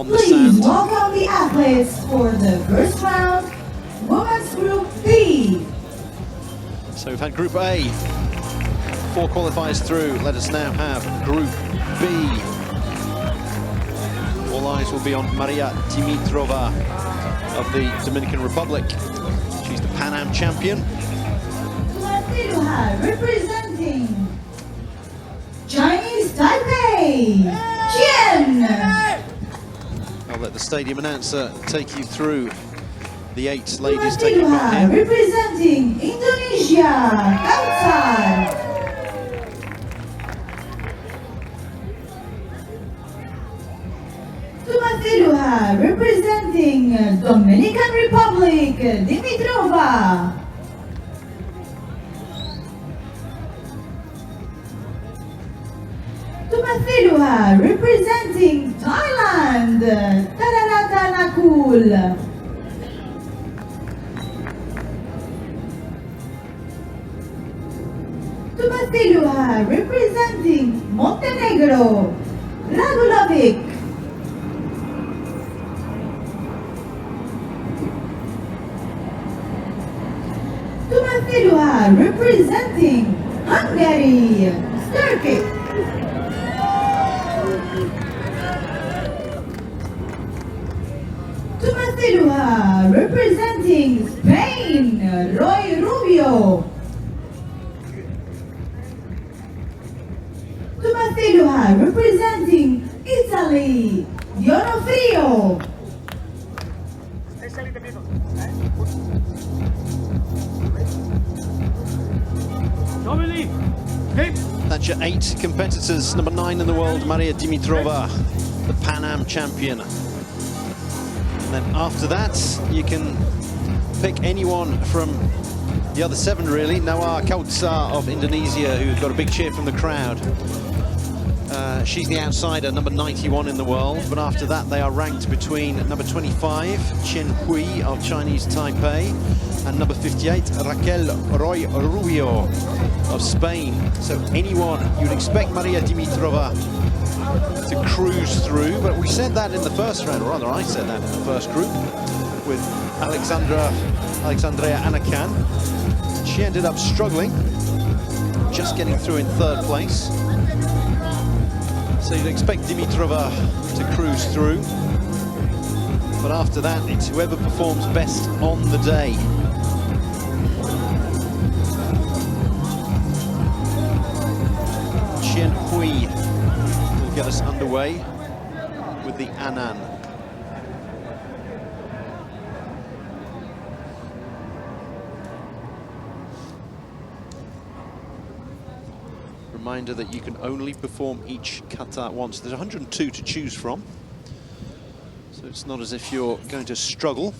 on the sand. Please welcome the athletes for the first round, Women's Group B. So we've had Group A, 4 qualifiers through. Let us now have Group B. All eyes will be on Maria Dimitrova of the Dominican Republic. She's the Pan Am champion. Representing Chinese Taipei, Chien. I'll let the stadium announcer take you through the 8 ladies taking part here. Representing Indonesia, Kautsar. Representing Dominican Republic, Dimitrova. Representing Thailand, Tararatanakul. Representing Montenegro, Radulovich. Representing Hungary, Sterk. Representing Spain, ROY RUBIO. Representing Italy, D'ONOFRIO. That's your 8 competitors. Number 9 in the world, Maria Dimitrova, the Pan Am champion. And then after that, you can pick anyone from the other 7, really. Nawar KAUTSAR of Indonesia, who got a big cheer from the crowd. She's the outsider, number 91 in the world. But after that, they are ranked between number 25, Hui of Chinese Taipei, and number 58, Raquel ROY RUBIO of Spain. So anyone, you'd expect Maria Dimitrova to cruise through, but we said that in the first round, or rather I said that in the first group with Alexandria Anakan. She ended up struggling, just getting through in 3rd place. So you'd expect Dimitrova to cruise through, but after that it's whoever performs best on the day. Chien Hui will get us underway with the Anan. Reminder that you can only perform each kata once. There's 102 to choose from, so it's not as if you're going to struggle,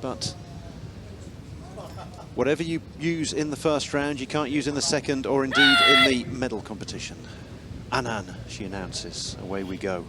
but whatever you use in the first round, you can't use in the second or indeed in the medal competition. Anan, she announces. Away we go.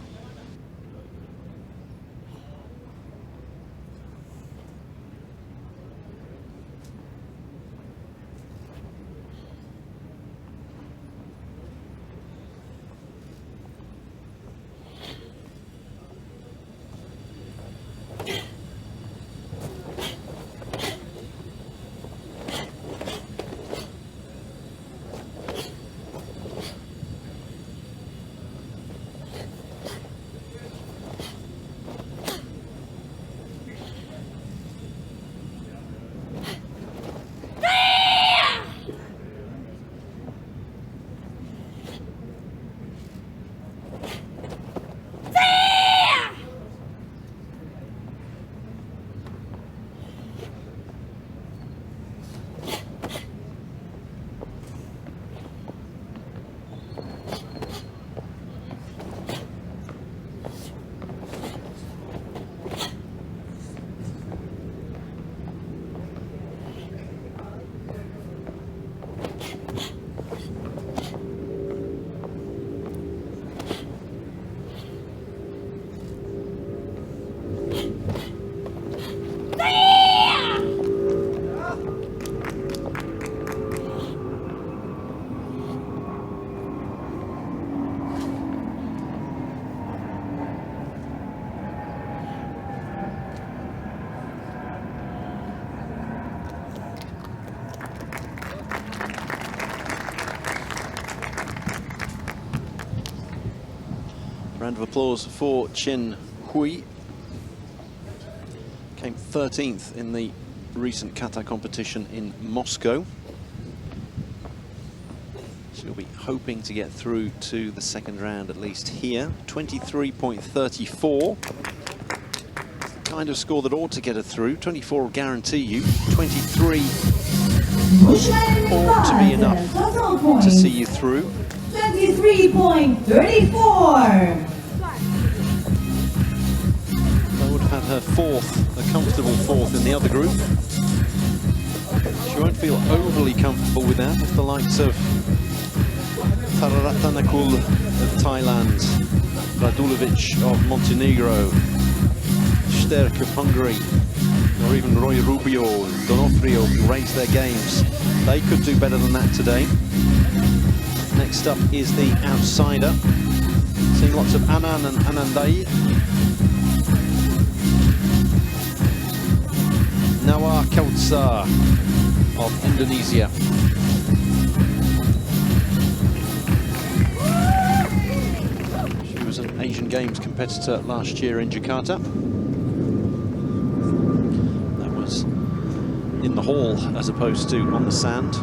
Round of applause for Chen Hui. Came 13th in the recent Kata competition in Moscow. She'll be hoping to get through to the second round at least here. 23.34. Kind of score that ought to get her through. 24 will guarantee you. 23 ought to be enough to see you through. 23.34. I would have had her fourth, a comfortable fourth in the other group. She won't feel overly comfortable with that if the likes of TARARATTANAKUL of Thailand, Radulovich of Montenegro, Sterk of Hungary, or even ROY RUBIO, D'ONOFRIO who raised their games. They could do better than that today. Next up is the outsider. Seeing lots of Anan and Anandai. Nawar KAUTSAR of Indonesia. She was an Asian Games competitor last year in Jakarta. That was in the hall as opposed to on the sand.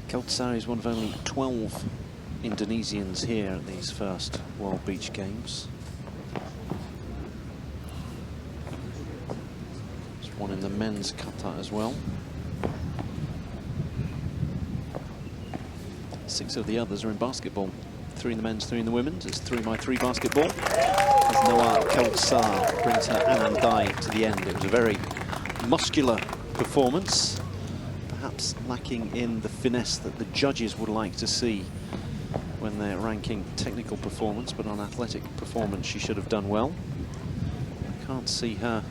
Kautsar is one of only 12 Indonesians here at these first World Beach Games. There's one in the men's kata as well. 6 of the others are in basketball. 3 in the men's, 3 in the women's. It's 3x3 basketball. As Nawar KAUTSAR brings her Anandai to the end. It was a very muscular performance. Perhaps lacking in the finesse that the judges would like to see when they're ranking technical performance, but on athletic performance she should have done well. I can't see her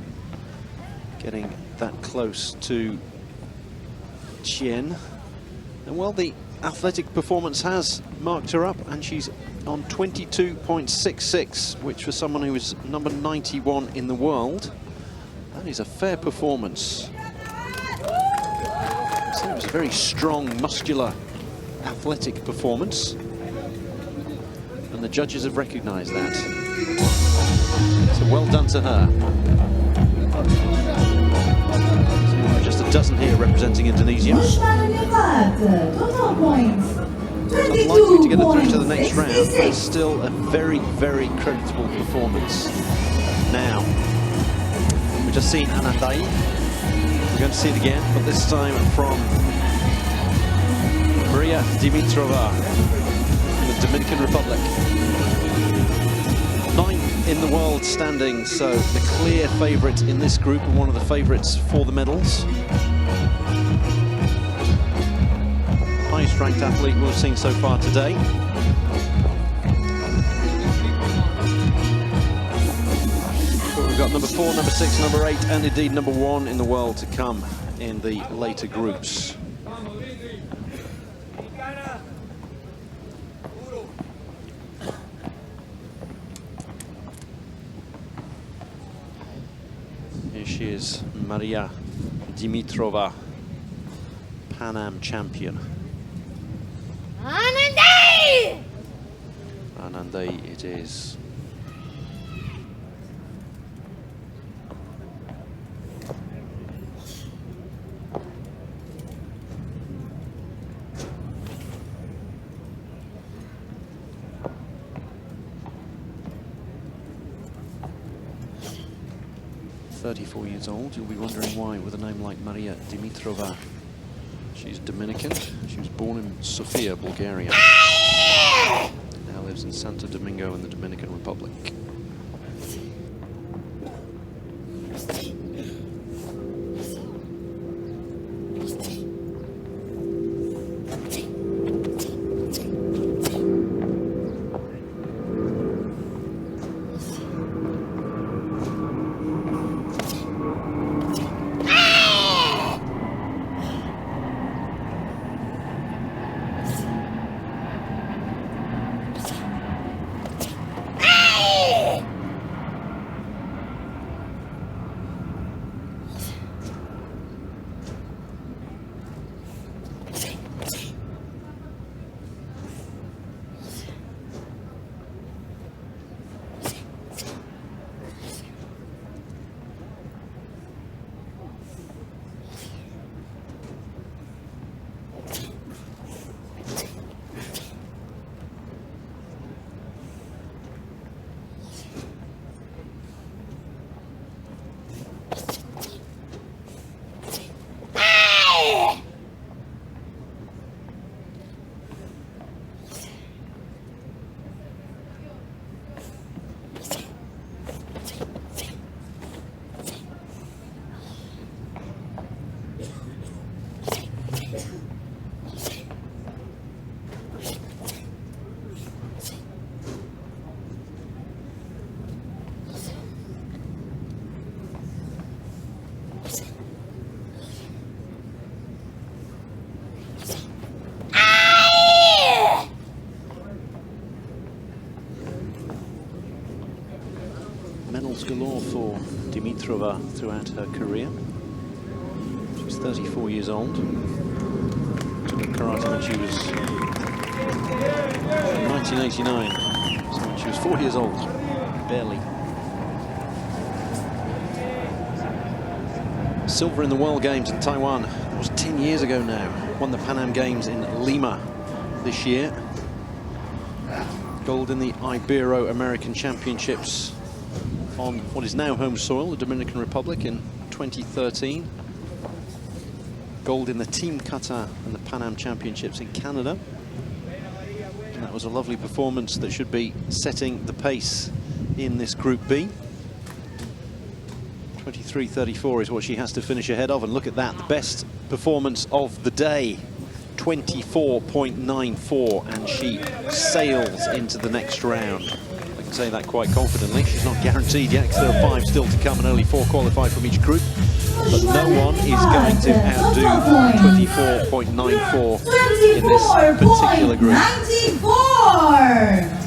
getting that close to Chien. And well, the athletic performance has marked her up, and she's on 22.66, which for someone who is number 91 in the world, that is a fair performance. So it was a very strong, muscular, athletic performance, and the judges have recognised that. So well done to her. So just a dozen here representing Indonesia. Total points. Unlikely to get it through to the next round, but it's still a very, very creditable performance. Now, we've just seen Anandai. We're going to see it again, but this time from Maria Dimitrova in the Dominican Republic. 9th in the world standing, so the clear favourite in this group and one of the favourites for the medals. Highest ranked athlete we've seen so far today. But we've got number 4, number 6, number 8, and indeed number 1 in the world to come in the later groups. Here she is, Maria Dimitrova, Pan Am champion. Anandai! Anandai it is. Years old. You'll be wondering why with a name like Maria Dimitrova. She's Dominican. She was born in Sofia, Bulgaria. Now lives in Santo Domingo in the Dominican Republic. Medals galore for Dimitrova throughout her career. She's 34 years old. Took up karate when she was 1989, so when she was 4 years old, barely. Silver in the World Games in Taiwan. That was 10 years ago now. Won the Pan Am Games in Lima this year. Gold in the Ibero-American Championships on what is now home soil, the Dominican Republic, in 2013. Gold in the Team Qatar and the Pan Am Championships in Canada. And that was a lovely performance that should be setting the pace in this Group B. 23:34 is what she has to finish ahead of, and look at that, the best performance of the day. 24.94, and she sails into the next round. I can say that quite confidently. She's not guaranteed yet because there are 5 still to come and only 4 qualify from each group. But no one is going to outdo 24.94 in this particular group. 94.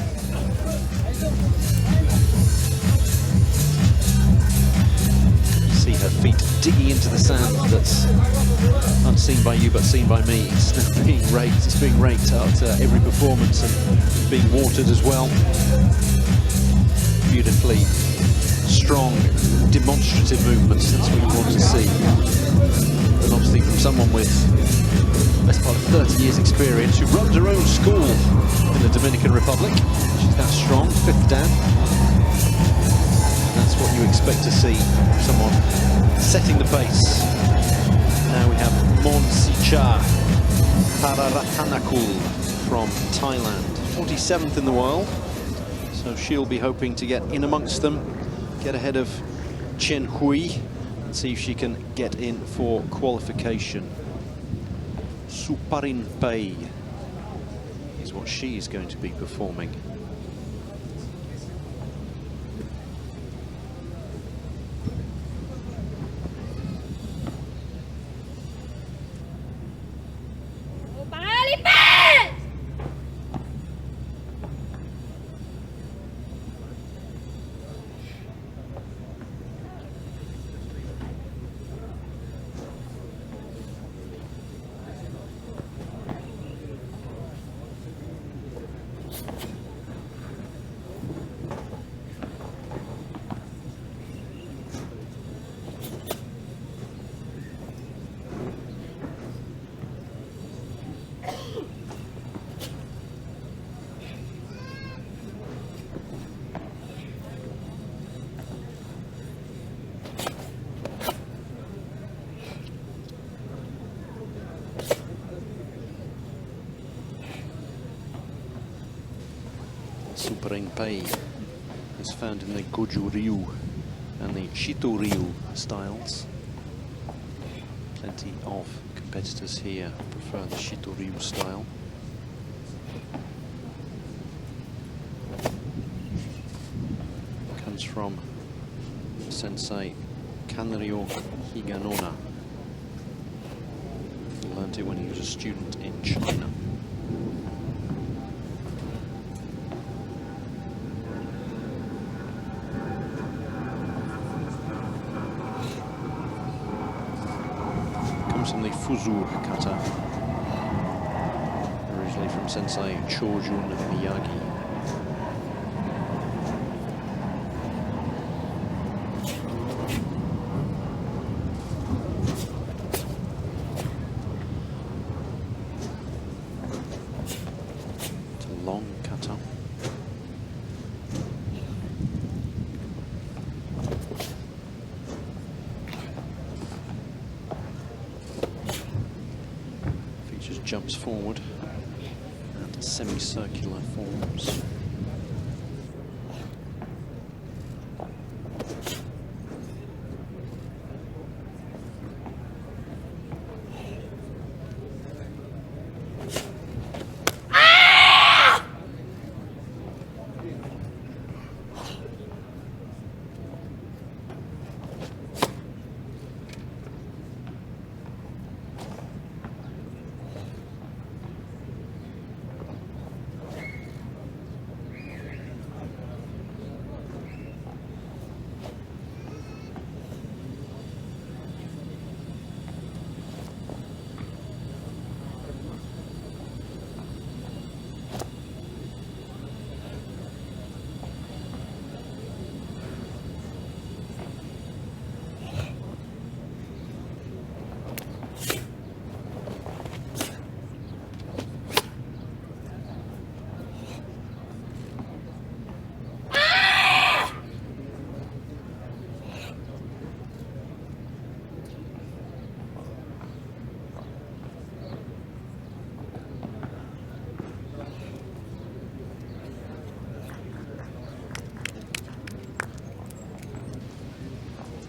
See her feet digging into the sand that's unseen by you but seen by me. It's now being raked. It's being raked out every performance and being watered as well. Beautifully strong, demonstrative movements. That's what you want to see. And obviously from someone with best part of 30 years experience, who runs her own school in the Dominican Republic. She's that strong, 5th dan. And that's what you expect to see from someone setting the pace. Now we have Monsicha TARARATTANAKUL from Thailand, 47th in the world. So she'll be hoping to get in amongst them, get ahead of Hui, and see if she can get in for qualification. Suparinpei is what she is going to be performing. Suparinpei is found in the Goju Ryu and the Shito Ryu styles. Plenty of competitors here prefer the Shito Ryu style. Comes from Sensei Kanryo Higanona. He learned it when he was a student in China. From the Fuzu Kata, originally from Sensei Chojun Miyagi. It's a long kata. Jumps forward and semicircular forms.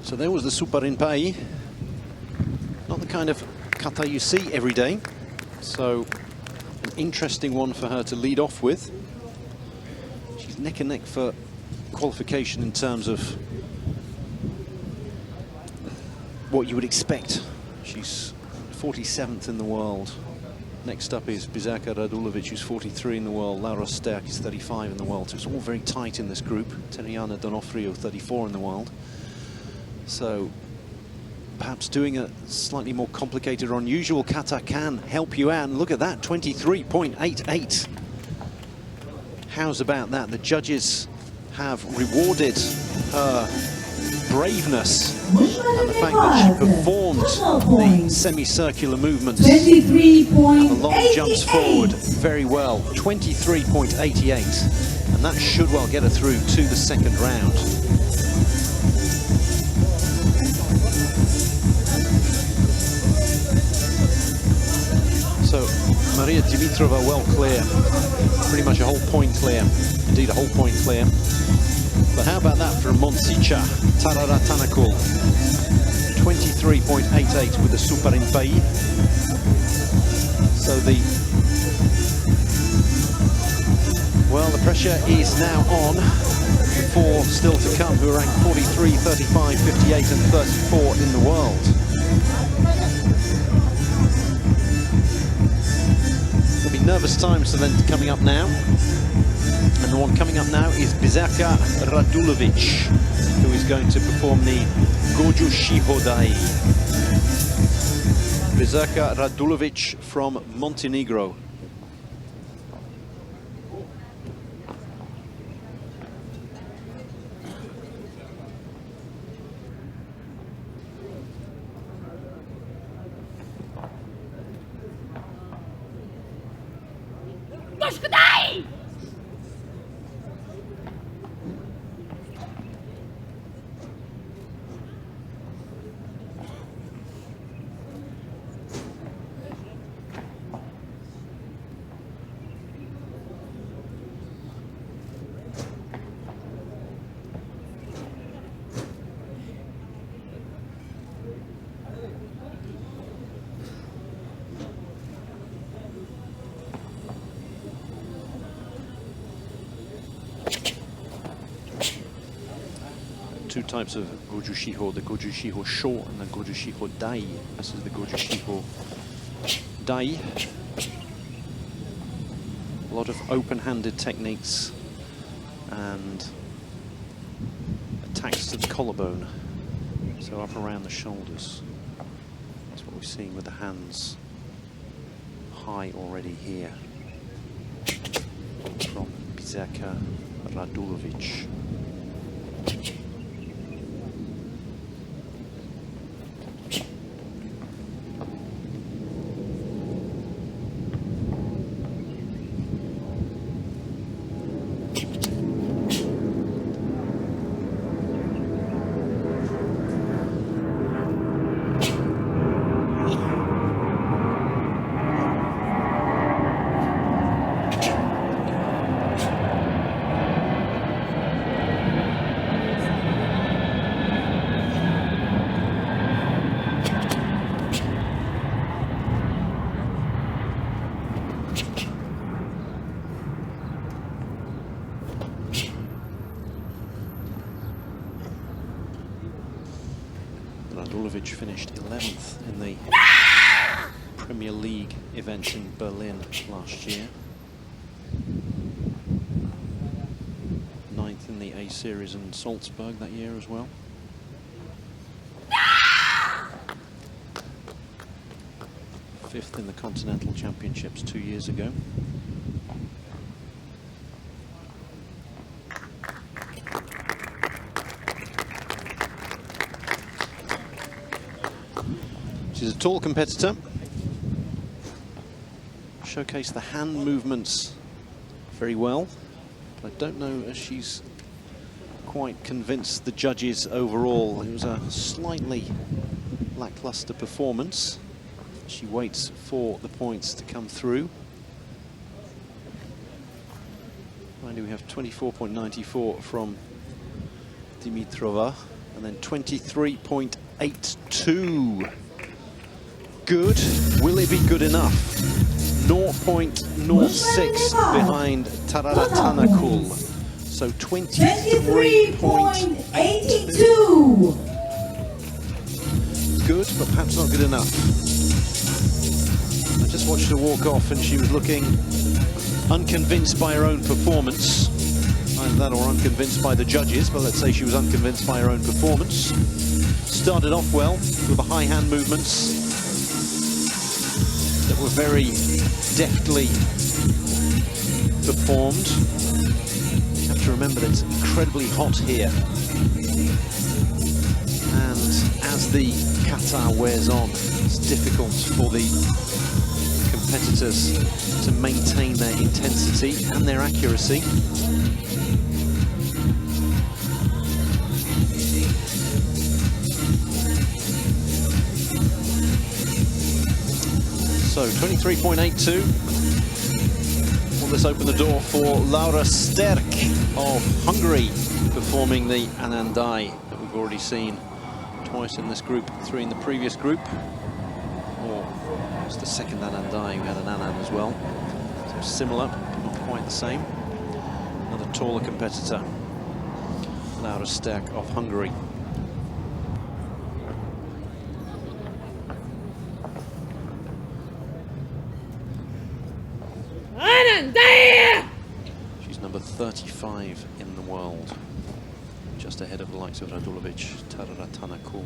So there was the Suparinpei. Not the kind of kata you see every day. So an interesting one for her to lead off with. She's neck and neck for qualification in terms of what you would expect. She's 47th in the world. Next up is Biserka Radulovich, who's 43 in the world. Sterk is 35 in the world. So it's all very tight in this group. Terryana D'ONOFRIO, 34 in the world. So perhaps doing a slightly more complicated or unusual kata can help you out. And look at that, 23.88. How's about that? The judges have rewarded her braveness and the fact that she performed the semicircular movements and the long jumps forward very well. 23.88, and that should well get her through to the second round. So Maria Dimitrova well clear, pretty much a whole point clear, indeed a whole point clear. But how about that from Monsicha TARARATTANAKUL? 23.88 with the super impay. So the pressure is now on. The four still to come who are ranked 43, 35, 58 and 34 in the world. There'll be nervous times for them coming up now. And the one coming up now is Biserka Radulovich, who is going to perform the Goju Shihodai. Biserka Radulovich from Montenegro. Two types of Goju Shiho, the Goju Shiho Sho and the Goju Shiho Dai. This is the Goju Shiho Dai. A lot of open-handed techniques and attacks to the collarbone, so up around the shoulders. That's what we're seeing with the hands high already here from Biserka Radulovich. Radulovich finished 11th in the Premier League event in Berlin last year. 9th in the A Series in Salzburg that year as well. Fifth in the Continental Championships 2 years ago. She's a tall competitor. Showcased the hand movements very well. But I don't know if she's quite convinced the judges overall. It was a slightly lackluster performance. She waits for the points to come through. Finally, we have 24.94 from Dimitrova, and then 23.82. Good. Will it be good enough? 0.06 behind TARARATTANAKUL. So 23.82. Good, but perhaps not good enough. I just watched her walk off and she was looking unconvinced by her own performance. Either that or unconvinced by the judges, but let's say she was unconvinced by her own performance. Started off well with the high hand movements that were very deftly performed. You have to remember that it's incredibly hot here. And as the Qatar wears on, it's difficult for the competitors to maintain their intensity and their accuracy. So 23.82. Will this open the door for Laura Sterk of Hungary, performing the Anandai that we've already seen twice in this group, 3 in the previous group. Or it's the second Anandai, we had an Anand as well. So similar, but not quite the same. Another taller competitor, Laura Sterk of Hungary. She's number 35 in the world, just ahead of the likes of Radulovich, TARARATTANAKUL.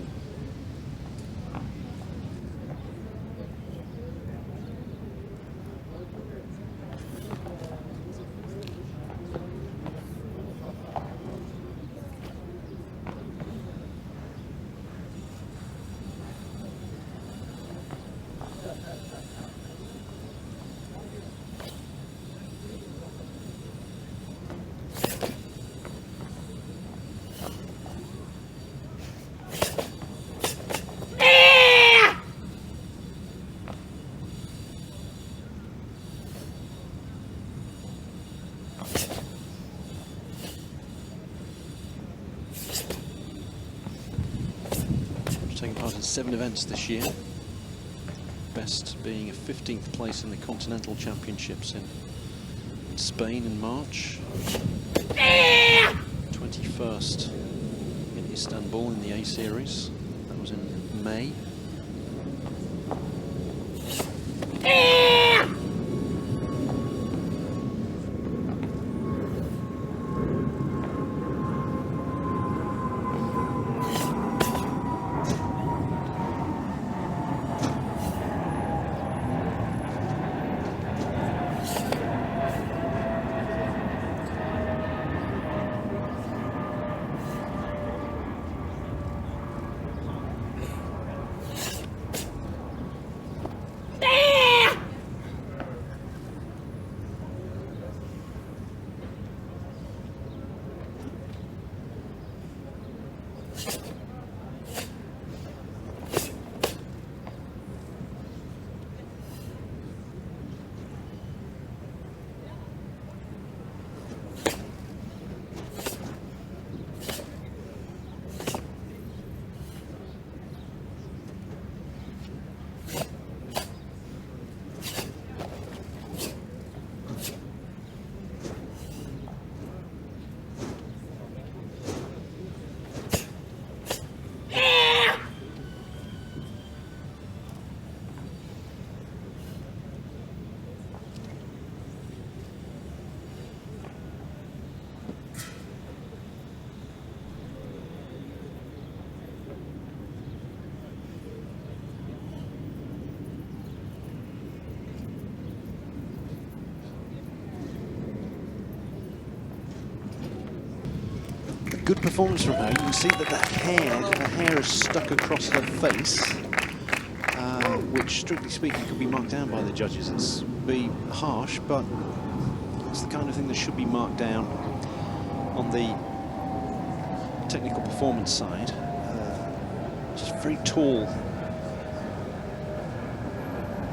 Taking part in 7 events this year, best being a 15th place in the Continental Championships in Spain in March, 21st in Istanbul in the A Series, that was in May. Good performance from her. You can see that her hair is stuck across her face, which, strictly speaking, could be marked down by the judges. It's be harsh, but it's the kind of thing that should be marked down on the technical performance side. She's a very tall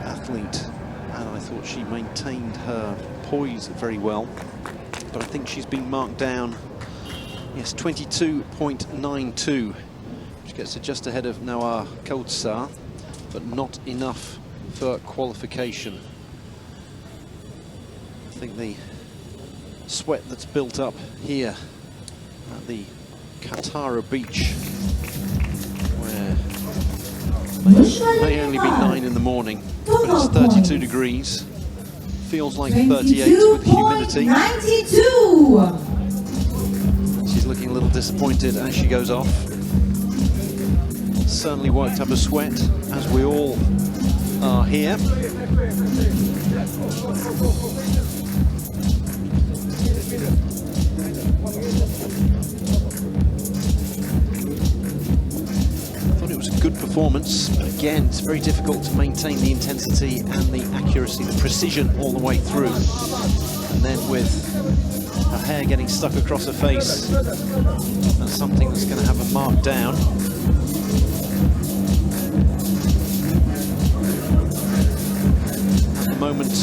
athlete, and I thought she maintained her poise very well, but I think she's been marked down. Yes, 22.92, which gets her just ahead of Nawar KAUTSAR, but not enough for qualification. I think the sweat that's built up here at the Qatar beach, where it may only be 9 in the morning, but it's 32 degrees, feels like 38 with the humidity. 92. She's looking a little disappointed as she goes off. Certainly worked up a sweat, as we all are here. performance, but again, it's very difficult to maintain the intensity and the accuracy, the precision all the way through. And then with her hair getting stuck across her face, that's something that's going to have a mark down. At the moment,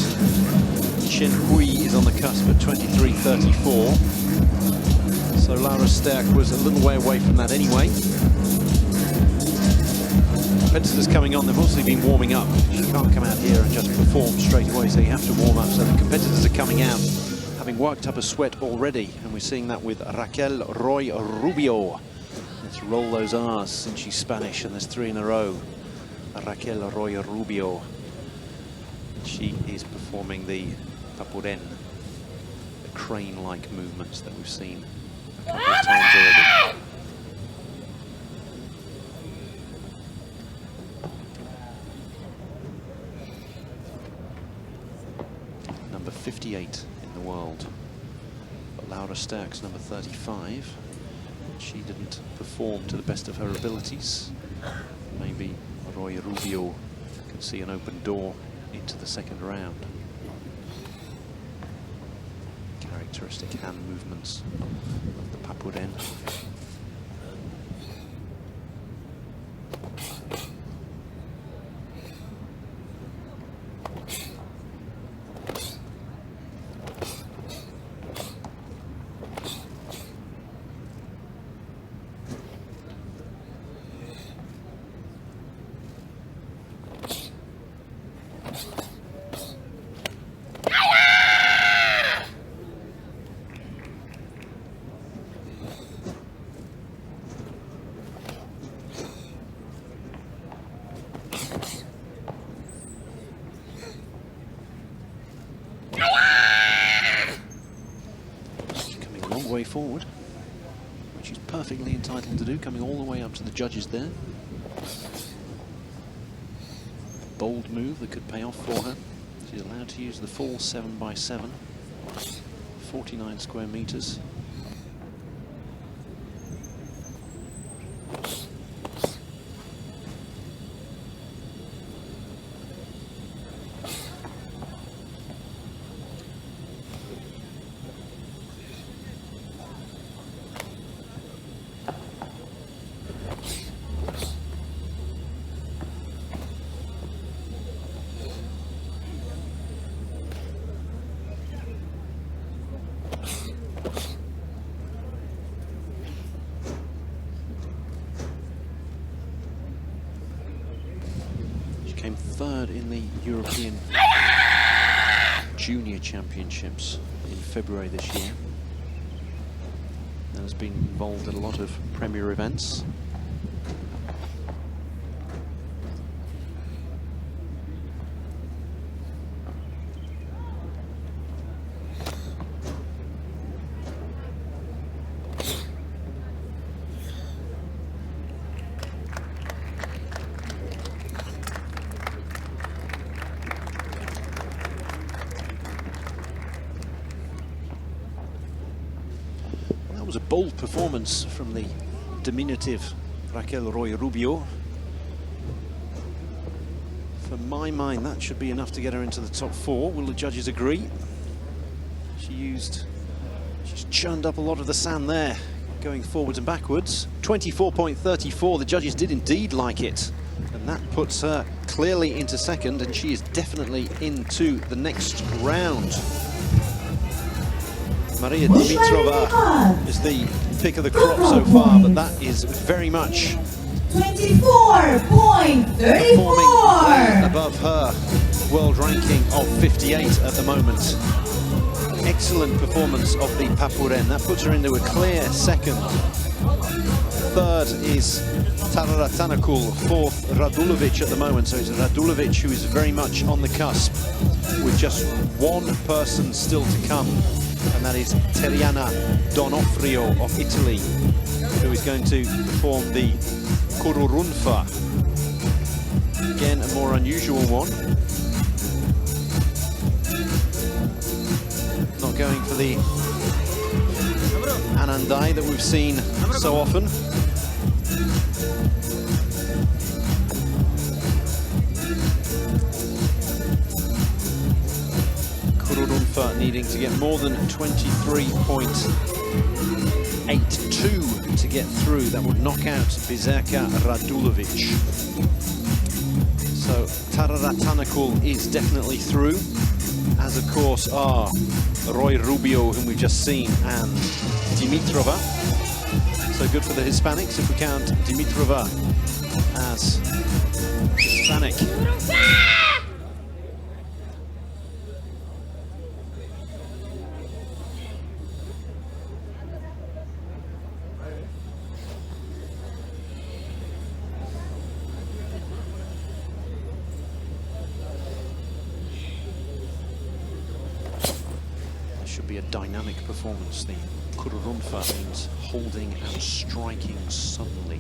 Hui is on the cusp at 23.34. So Laura Sterk was a little way away from that anyway. Competitors coming on, they've obviously been warming up. She can't come out here and just perform straight away, so you have to warm up. So the competitors are coming out, having worked up a sweat already. And we're seeing that with Raquel ROY RUBIO. Let's roll those R's since she's Spanish, and there's 3 in a row. Raquel ROY RUBIO. She is performing the Papuren, the crane-like movements that we've seen a couple of times already. Number 58 in the world. But Laura Sterk's number 35. She didn't perform to the best of her abilities. Maybe ROY RUBIO can see an open door into the second round. Characteristic hand movements of the Papuren. Way forward, which she's perfectly entitled to do, coming all the way up to the judges there. Bold move that could pay off for her. She's allowed to use the full 7x7, 49 square meters. Came third in the European Junior Championships in February this year. And has been involved in a lot of premier events. Was a bold performance from the diminutive Raquel ROY RUBIO. For my mind, that should be enough to get her into the top 4. Will the judges agree? She's churned up a lot of the sand there, going forwards and backwards. 24.34, the judges did indeed like it. And that puts her clearly into second, and she is definitely into the next round. Maria Dimitrova is the pick of the crop so far, but that is very much 24.34 above her world ranking of 58 at the moment. Excellent performance of the Papuren. That puts her into a clear second. Third is TARARATTANAKUL, fourth Radulovich at the moment. So it's Radulovich who is very much on the cusp, with just one person still to come. And that is Terryana D'ONOFRIO of Italy, who is going to perform the Kururunfa. Again, a more unusual one. Not going for the Anandai that we've seen so often. Donofriо needing to get more than 23.82 to get through. That would knock out Biserka RADULOVIC. So TARARATTANAKUL is definitely through, as of course are ROY RUBIO, whom we've just seen, and Dimitrova. So good for the Hispanics if we count Dimitrova as Hispanic. Should be a dynamic performance. The kururunfa means holding and striking suddenly.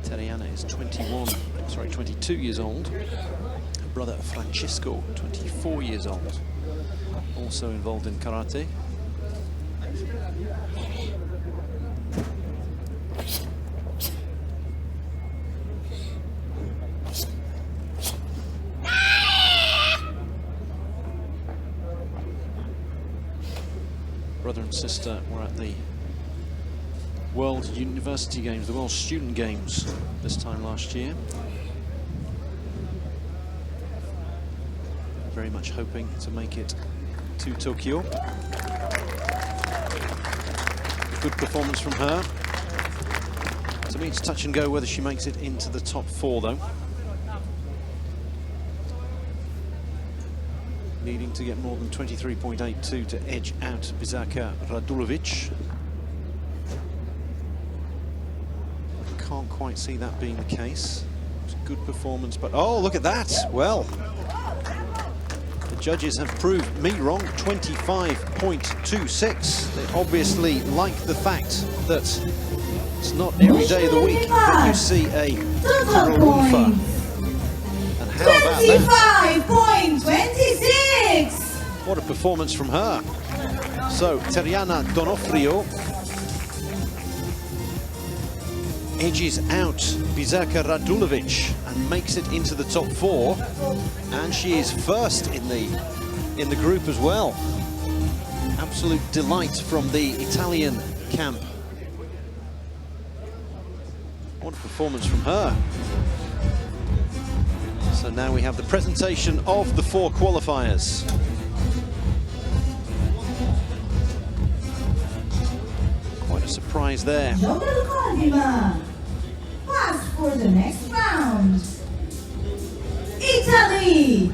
Terryana is 22 years old. Her brother Francisco, 24 years old, also involved in karate. Brother and sister were at the World University Games, the World Student Games this time last year. Very much hoping to make it to Tokyo. Good performance from her. To me, it's touch and go whether she makes it into the top 4 though. Needing to get more than 23.82 to edge out Biserka RADULOVIC. Can't quite see that being the case. It's a good performance, but oh, look at that. Well, the judges have proved me wrong. 25.26. They obviously like the fact that it's not every day of the week that you see a kururunfa. And how about that? 25.26. What a performance from her. So Terryana D'ONOFRIO edges out Biserka RADULOVIC and makes it into the top 4, and she is first in the group as well. Absolute delight from the Italian camp. What a performance from her. So now we have the presentation of the 4 qualifiers. Quite a surprise there. Pass for the next round. Italy.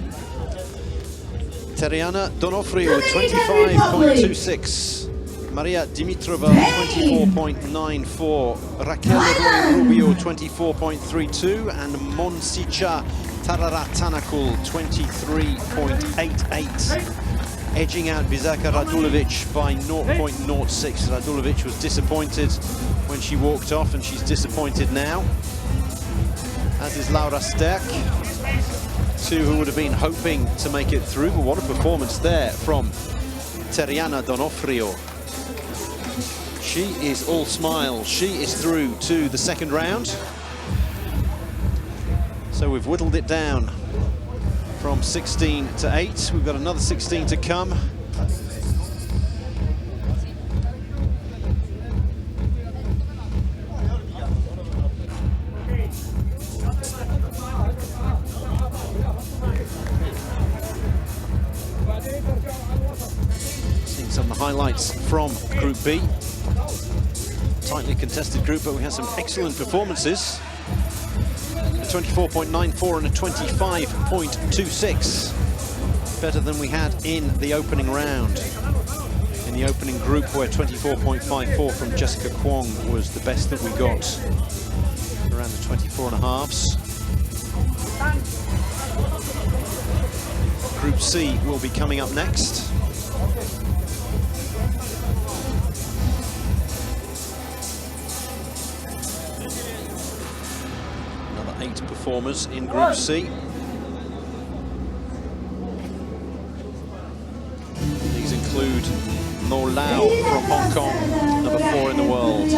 Terryana D'ONOFRIO 25.26. Maria Dimitrova 24.94. Raquel ROY RUBIO 24.32. And Monsicha TARARATTANAKUL 23.88. Edging out Biserka RADULOVIC by 0.06. Radulovich was disappointed when she walked off, and she's disappointed now, as is Laura Sterk, 2 who would have been hoping to make it through. But what a performance there from Terryana D'ONOFRIO. She is all smiles. She is through to the 2nd round. So we've whittled it down from 16 to 8. We've got another 16 to come. Seeing some of the highlights from Group B. Tightly contested group, but we had some excellent performances. 24.94 and a 25.26. Better than we had in the opening round. In the opening group, where 24.54 from Jessica Kwong was the best that we got. Around the 24.5s. Group C will be coming up next. Another 8 performers in Group C. These include No Lao from Hong Kong, number 4 in the world.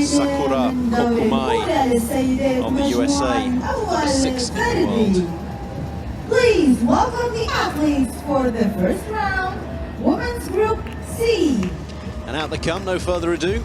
Sakura Kokumai of the USA, number 6 in the world. Please welcome the athletes for the first round, Women's Group C. And out they come, no further ado.